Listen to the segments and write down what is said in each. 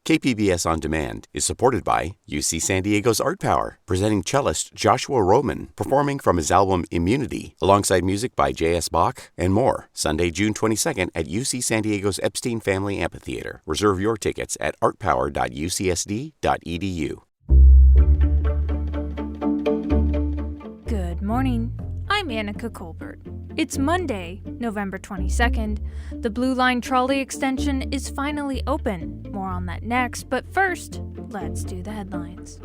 KPBS On Demand is supported by UC San Diego's Art Power, presenting cellist Joshua Roman, performing from his album Immunity, alongside music by J.S. Bach and more. Sunday, June 22nd at UC San Diego's Epstein Family Amphitheater. Reserve your tickets at artpower.ucsd.edu. Good morning. I'm Annika Colbert. It's Monday, November 22nd. The Blue Line trolley extension is finally open. More on that next, but first, let's do the headlines.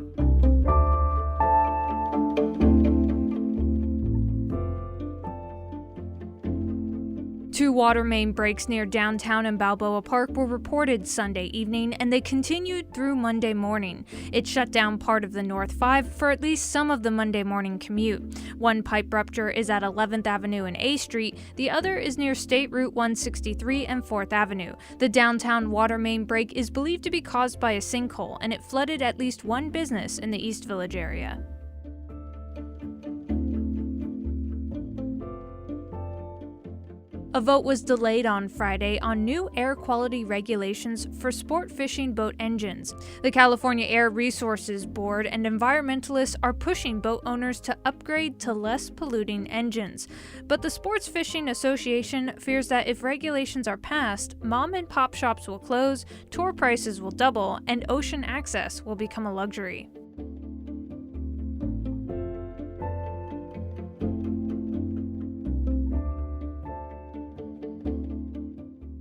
Two water main breaks near downtown and Balboa Park were reported Sunday evening, and they continued through Monday morning. It shut down part of the North 5 for at least some of the Monday morning commute. One pipe rupture is at 11th Avenue and A Street. The other is near State Route 163 and 4th Avenue. The downtown water main break is believed to be caused by a sinkhole, and it flooded at least one business in the East Village area. A vote was delayed on Friday on new air quality regulations for sport fishing boat engines. The California Air Resources Board and environmentalists are pushing boat owners to upgrade to less polluting engines. But the Sports Fishing Association fears that if regulations are passed, mom and pop shops will close, tour prices will double, and ocean access will become a luxury.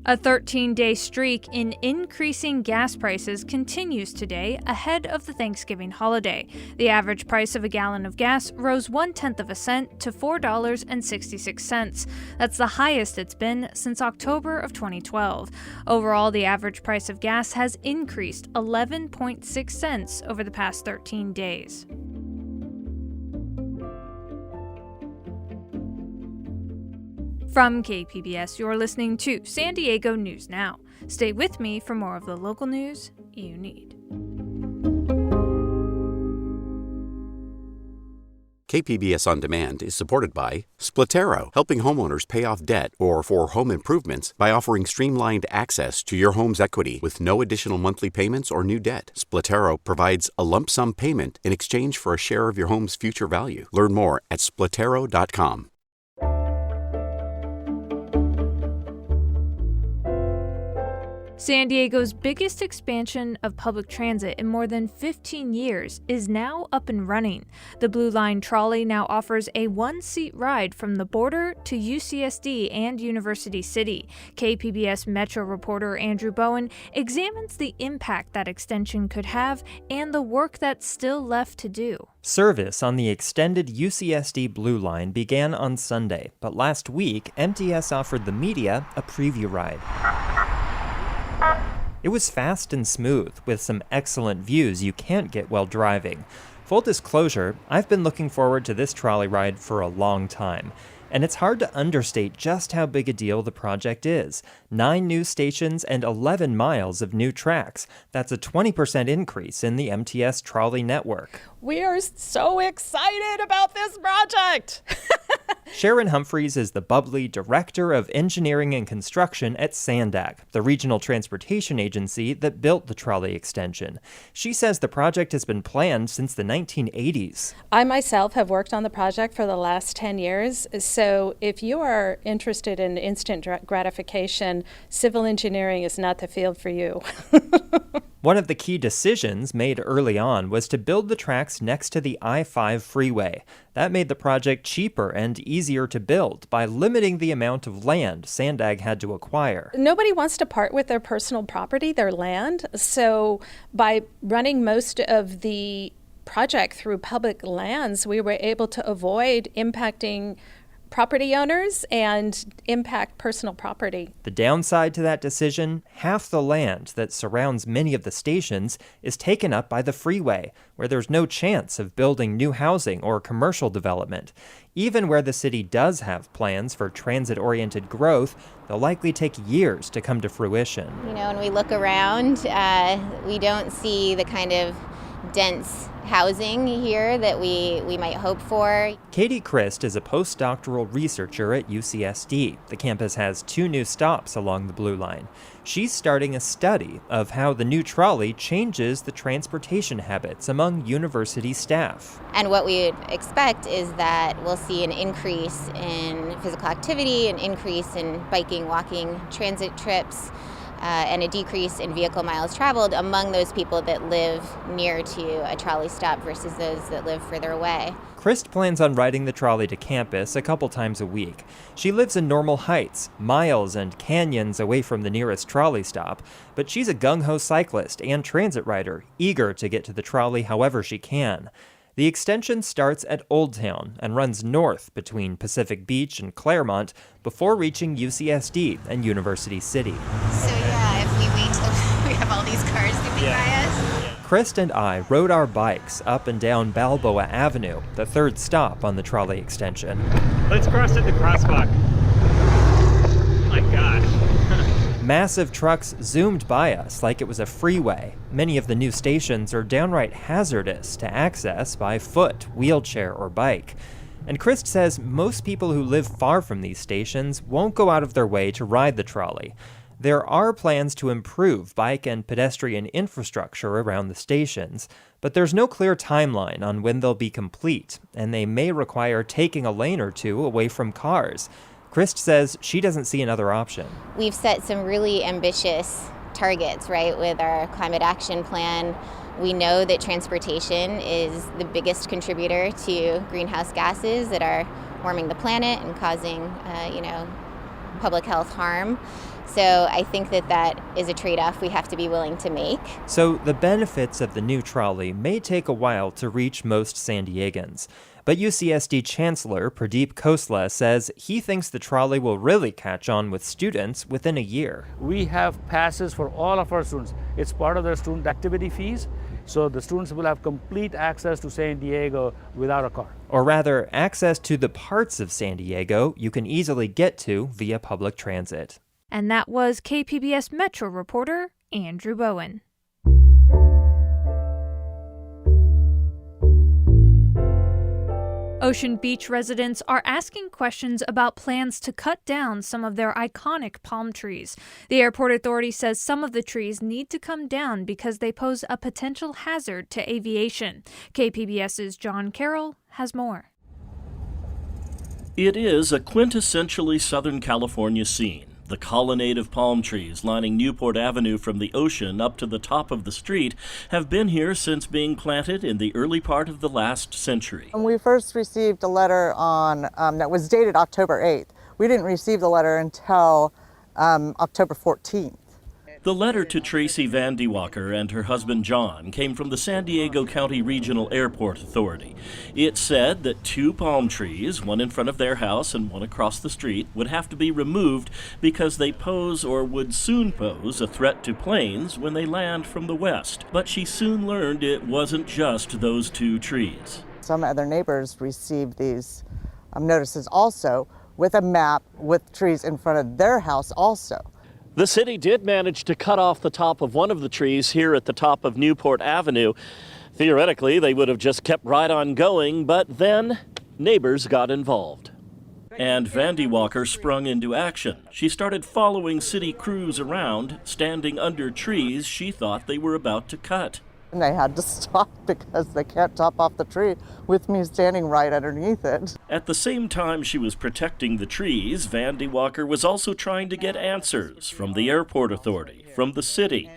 A 13-day streak in increasing gas prices continues today ahead of the Thanksgiving holiday. The average price of a gallon of gas rose 0.1 cents to $4.66. That's the highest it's been since October of 2012. Overall, the average price of gas has increased 11.6 cents over the past 13 days. From KPBS, you're listening to San Diego News Now. Stay with me for more of the local news you need. KPBS On Demand is supported by Splatero, helping homeowners pay off debt or for home improvements by offering streamlined access to your home's equity with no additional monthly payments or new debt. Splatero provides a lump sum payment in exchange for a share of your home's future value. Learn more at splatero.com. San Diego's biggest expansion of public transit in more than 15 years is now up and running. The Blue Line trolley now offers a one-seat ride from the border to UCSD and University City. KPBS Metro reporter Andrew Bowen examines the impact that extension could have and the work that's still left to do. Service on the extended UCSD Blue Line began on Sunday, but last week, MTS offered the media a preview ride. It was fast and smooth, with some excellent views you can't get while driving. Full disclosure, I've been looking forward to this trolley ride for a long time, and it's hard to understate just how big a deal the project is. 9 new stations and 11 miles of new tracks. That's a 20% increase in the MTS trolley network. We are so excited about this project! Sharon Humphreys is the bubbly Director of Engineering and Construction at SANDAG, the regional transportation agency that built the trolley extension. She says the project has been planned since the 1980s. I myself have worked on the project for the last 10 years, so if you are interested in instant gratification, civil engineering is not the field for you. One of the key decisions made early on was to build the tracks next to the I-5 freeway. That made the project cheaper and easier to build by limiting the amount of land SANDAG had to acquire. Nobody wants to part with their personal property, their land, so by running most of the project through public lands, we were able to avoid impacting property owners and impact personal property. The downside to that decision, half the land that surrounds many of the stations is taken up by the freeway, where there's no chance of building new housing or commercial development. Even where the city does have plans for transit-oriented growth, they'll likely take years to come to fruition. You know, when we look around, we don't see the kind of dense housing here that we might hope for. Katie Christ is a postdoctoral researcher at UCSD. The campus has 2 new stops along the Blue Line. She's starting a study of how the new trolley changes the transportation habits among university staff. And what we would expect is that we'll see an increase in physical activity, an increase in biking, walking, transit trips, and a decrease in vehicle miles traveled among those people that live near to a trolley stop versus those that live further away. Christ plans on riding the trolley to campus a couple times a week. She lives in Normal Heights, miles and canyons away from the nearest trolley stop, but she's a gung-ho cyclist and transit rider, eager to get to the trolley however she can. The extension starts at Old Town and runs north between Pacific Beach and Claremont before reaching UCSD and University City. So yeah, if we wait till we have all these cars zooming by us. Christ and I rode our bikes up and down Balboa Avenue, the 3rd stop on the trolley extension. Let's cross at the crosswalk. My gosh. Massive trucks zoomed by us like it was a freeway. Many of the new stations are downright hazardous to access by foot, wheelchair, or bike. And Christ says most people who live far from these stations won't go out of their way to ride the trolley. There are plans to improve bike and pedestrian infrastructure around the stations, but there's no clear timeline on when they'll be complete, and they may require taking a lane or 2 away from cars. Christ says she doesn't see another option. We've set some really ambitious targets, right, with our climate action plan. We know that transportation is the biggest contributor to greenhouse gases that are warming the planet and causing, public health harm. So I think that is a trade-off we have to be willing to make. So the benefits of the new trolley may take a while to reach most San Diegans. But UCSD Chancellor Pradeep Khosla says he thinks the trolley will really catch on with students within a year. We have passes for all of our students. It's part of their student activity fees, so the students will have complete access to San Diego without a car. Or rather, access to the parts of San Diego you can easily get to via public transit. And that was KPBS Metro reporter Andrew Bowen. Ocean Beach residents are asking questions about plans to cut down some of their iconic palm trees. The airport authority says some of the trees need to come down because they pose a potential hazard to aviation. KPBS's John Carroll has more. It is a quintessentially Southern California scene. The colonnade of palm trees lining Newport Avenue from the ocean up to the top of the street have been here since being planted in the early part of the last century. When we first received a letter that was dated October 8th, we didn't receive the letter until October 14th. The letter to Tracy Van Walker and her husband John came from the San Diego County Regional Airport Authority. It said that 2 palm trees, one in front of their house and one across the street, would have to be removed because they pose or would soon pose a threat to planes when they land from the west. But she soon learned it wasn't just those 2 trees. Some other neighbors received these notices also with a map with trees in front of their house also. The city did manage to cut off the top of one of the trees here at the top of Newport Avenue. Theoretically, they would have just kept right on going, but then neighbors got involved. And Van Walker sprung into action. She started following city crews around, standing under trees she thought they were about to cut. And they had to stop because they can't top off the tree with me standing right underneath it. At the same time she was protecting the trees, Van Walker was also trying to get answers from the airport authority, from the city.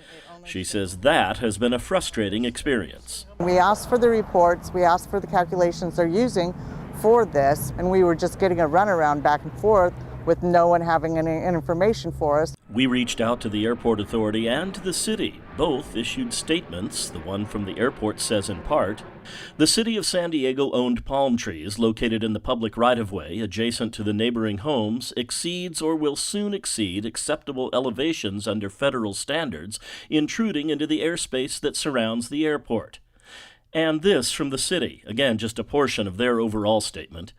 She says that has been a frustrating experience. We asked for the reports, we asked for the calculations they're using for this, and we were just getting a runaround back and forth with no one having any information for us. We reached out to the airport authority and to the city. Both issued statements. The one from the airport says in part, the city of San Diego owned palm trees located in the public right-of-way adjacent to the neighboring homes exceeds or will soon exceed acceptable elevations under federal standards, intruding into the airspace that surrounds the airport. And this from the city, again just a portion of their overall statement.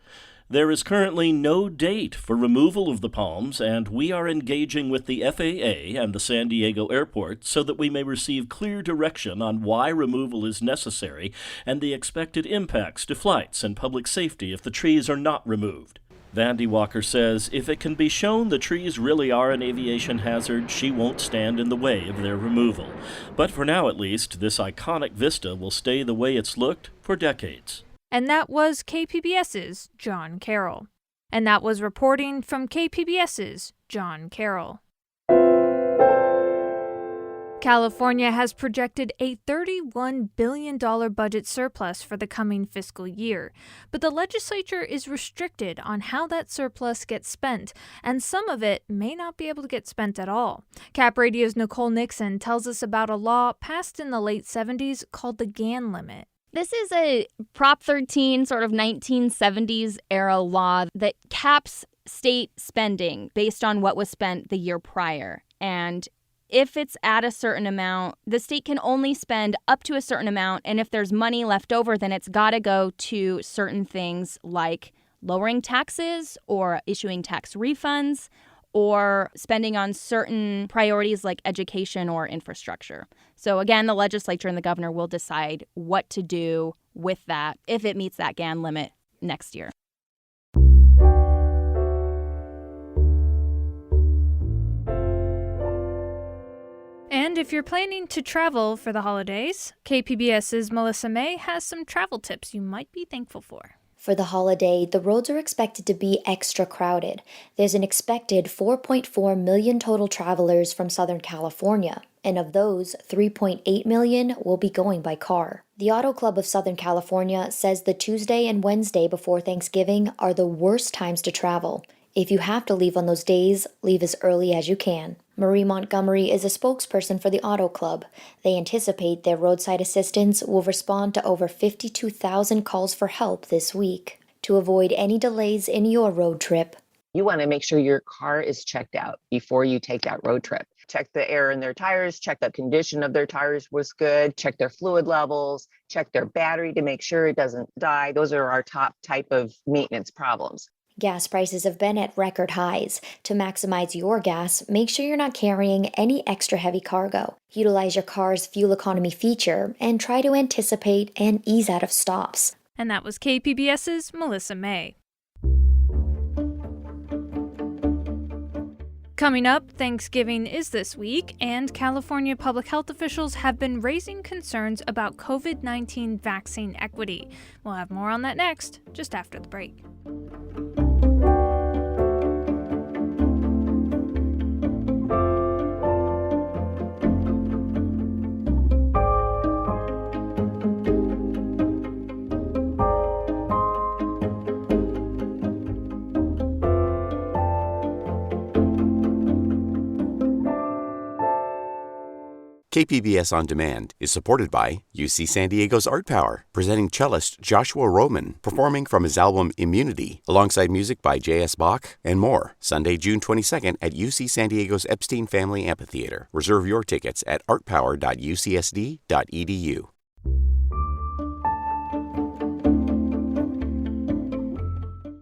There is currently no date for removal of the palms, and we are engaging with the FAA and the San Diego airport so that we may receive clear direction on why removal is necessary and the expected impacts to flights and public safety if the trees are not removed. Vandy Walker says if it can be shown the trees really are an aviation hazard, she won't stand in the way of their removal. But for now at least, this iconic vista will stay the way it's looked for decades. And that was KPBS's John Carroll. And that was reporting from KPBS's John Carroll. California has projected a $31 billion budget surplus for the coming fiscal year, but the legislature is restricted on how that surplus gets spent, and some of it may not be able to get spent at all. Cap Radio's Nicole Nixon tells us about a law passed in the late 70s called the GAN limit. This is a Prop 13 sort of 1970s era law that caps state spending based on what was spent the year prior. And if it's at a certain amount, the state can only spend up to a certain amount. And if there's money left over, then it's got to go to certain things like lowering taxes or issuing tax refunds or spending on certain priorities like education or infrastructure. So again, the legislature and the governor will decide what to do with that if it meets that GAN limit next year. And if you're planning to travel for the holidays, KPBS's Melissa May has some travel tips you might be thankful for. For the holiday, the roads are expected to be extra crowded. There's an expected 4.4 million total travelers from Southern California, and of those, 3.8 million will be going by car. The Auto Club of Southern California says the Tuesday and Wednesday before Thanksgiving are the worst times to travel. If you have to leave on those days, leave as early as you can. Marie Montgomery is a spokesperson for the Auto Club. They anticipate their roadside assistance will respond to over 52,000 calls for help this week. To avoid any delays in your road trip, you want to make sure your car is checked out before you take that road trip. Check the air in their tires, check the condition of their tires was good, check their fluid levels, check their battery to make sure it doesn't die. Those are our top type of maintenance problems. Gas prices have been at record highs. To maximize your gas, make sure you're not carrying any extra heavy cargo. Utilize your car's fuel economy feature and try to anticipate and ease out of stops. And that was KPBS's Melissa May. Coming up, Thanksgiving is this week, and California public health officials have been raising concerns about COVID-19 vaccine equity. We'll have more on that next, just after the break. KPBS On Demand is supported by UC San Diego's Art Power, presenting cellist Joshua Roman, performing from his album Immunity, alongside music by J.S. Bach and more. Sunday, June 22nd at UC San Diego's Epstein Family Amphitheater. Reserve your tickets at artpower.ucsd.edu.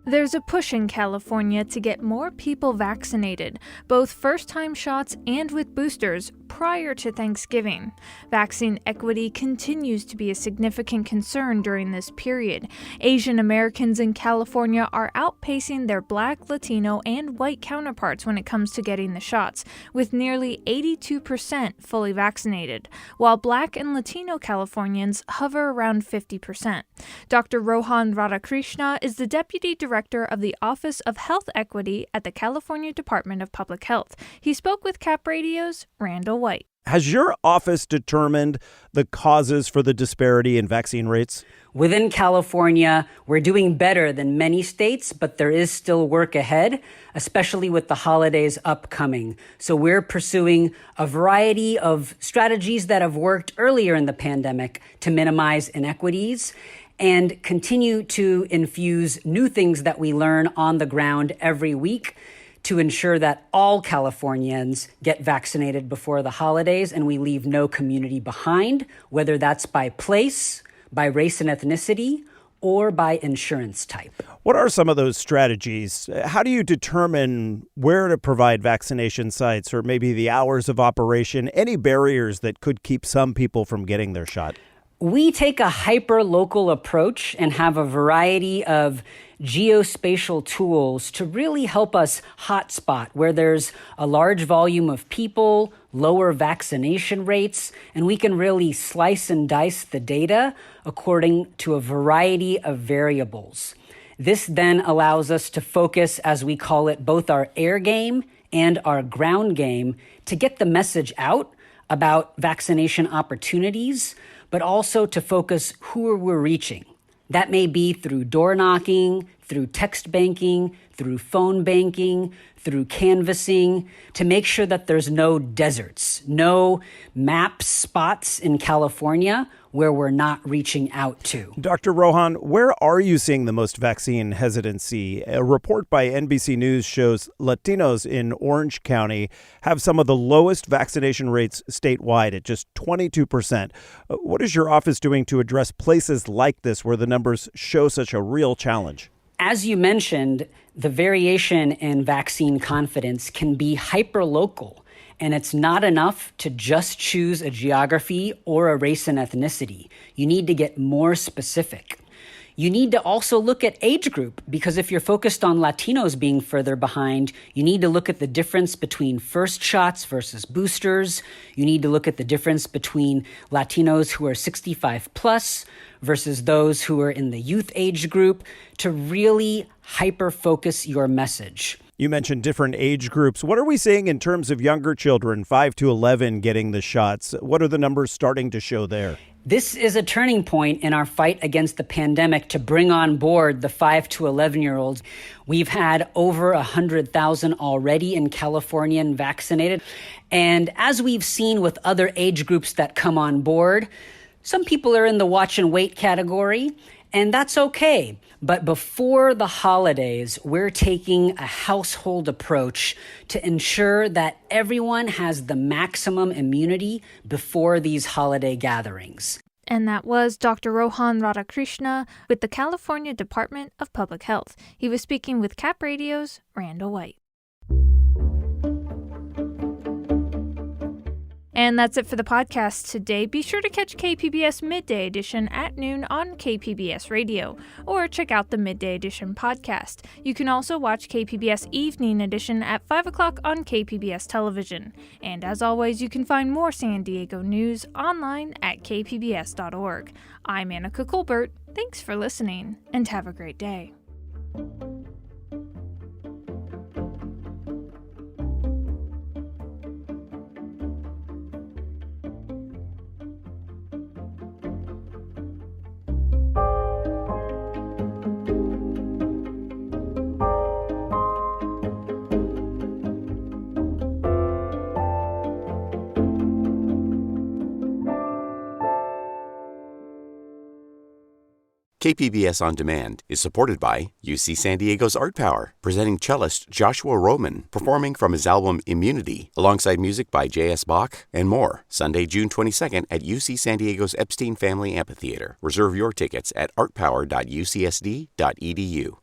There's a push in California to get more people vaccinated, both first-time shots and with boosters, prior to Thanksgiving. Vaccine equity continues to be a significant concern during this period. Asian Americans in California are outpacing their Black, Latino, and white counterparts when it comes to getting the shots, with nearly 82% fully vaccinated, while Black and Latino Californians hover around 50%. Dr. Rohan Radhakrishna is the Deputy Director of the Office of Health Equity at the California Department of Public Health. He spoke with Cap Radio's Randall White. Has your office determined the causes for the disparity in vaccine rates? Within California, we're doing better than many states, but there is still work ahead, especially with the holidays upcoming. So we're pursuing a variety of strategies that have worked earlier in the pandemic to minimize inequities and continue to infuse new things that we learn on the ground every week to ensure that all Californians get vaccinated before the holidays and we leave no community behind, whether that's by place, by race and ethnicity, or by insurance type. What are some of those strategies? How do you determine where to provide vaccination sites or maybe the hours of operation? Any barriers that could keep some people from getting their shot? We take a hyper-local approach and have a variety of geospatial tools to really help us hotspot where there's a large volume of people, lower vaccination rates, and we can really slice and dice the data according to a variety of variables. This then allows us to focus, as we call it, both our air game and our ground game to get the message out about vaccination opportunities, but also to focus who we're reaching. That may be through door knocking, through text banking, through phone banking, through canvassing, to make sure that there's no deserts, no map spots in California where we're not reaching out to. Dr. Rohan, where are you seeing the most vaccine hesitancy? A report by NBC News shows Latinos in Orange County have some of the lowest vaccination rates statewide at just 22%. What is your office doing to address places like this where the numbers show such a real challenge? As you mentioned, the variation in vaccine confidence can be hyperlocal. And it's not enough to just choose a geography or a race and ethnicity. You need to get more specific. You need to also look at age group, because if you're focused on Latinos being further behind, you need to look at the difference between first shots versus boosters. You need to look at the difference between Latinos who are 65 plus versus those who are in the youth age group to really hyper-focus your message. You mentioned different age groups. What are we seeing in terms of younger children, 5 to 11, getting the shots? What are the numbers starting to show there? This is a turning point in our fight against the pandemic to bring on board the 5 to 11-year-olds. We've had over 100,000 already in California and vaccinated. And as we've seen with other age groups that come on board, some people are in the watch and wait category, and that's okay. But before the holidays, we're taking a household approach to ensure that everyone has the maximum immunity before these holiday gatherings. And that was Dr. Rohan Radhakrishna with the California Department of Public Health. He was speaking with Cap Radio's Randall White. And that's it for the podcast today. Be sure to catch KPBS Midday Edition at noon on KPBS Radio, or check out the Midday Edition podcast. You can also watch KPBS Evening Edition at 5 o'clock on KPBS Television. And as always, you can find more San Diego news online at kpbs.org. I'm Annika Colbert. Thanks for listening, and have a great day. KPBS On Demand is supported by UC San Diego's Art Power, presenting cellist Joshua Roman, performing from his album Immunity, alongside music by J.S. Bach and more, Sunday, June 22nd at UC San Diego's Epstein Family Amphitheater. Reserve your tickets at artpower.ucsd.edu.